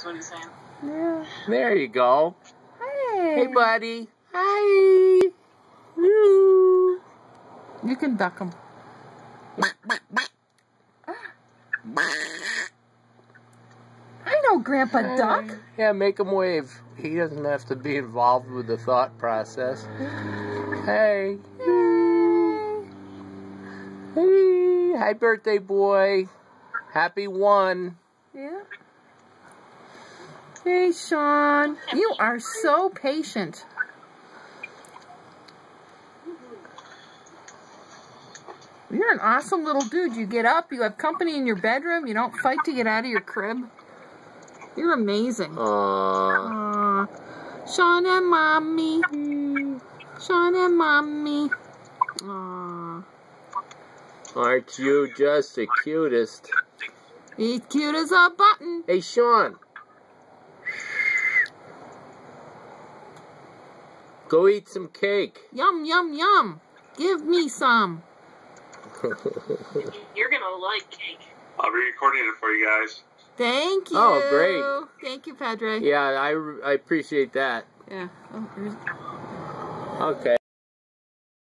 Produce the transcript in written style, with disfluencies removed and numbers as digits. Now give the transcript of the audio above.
is what he's saying. Yeah. There you go. Hey. Hey, buddy. Hi. Woo. You can duck him. I know Grandpa Duck. Yeah, make him wave. He doesn't have to be involved with the thought process. Hey. Hey. Hi, birthday boy. Happy 1. Yeah. Hey, Sean. You are so patient. You're an awesome little dude. You get up, you have company in your bedroom, you don't fight to get out of your crib. You're amazing. Aww. Sean and Mommy. Sean and Mommy. Aww. Aren't you just the cutest? He's cute as a button. Hey, Sean. Go eat some cake. Yum, yum, yum. Give me some. You're gonna like cake. I'll be recording it for you guys. Thank you. Oh, great. Thank you, Padre. Yeah, I appreciate that. Yeah. Oh, Okay.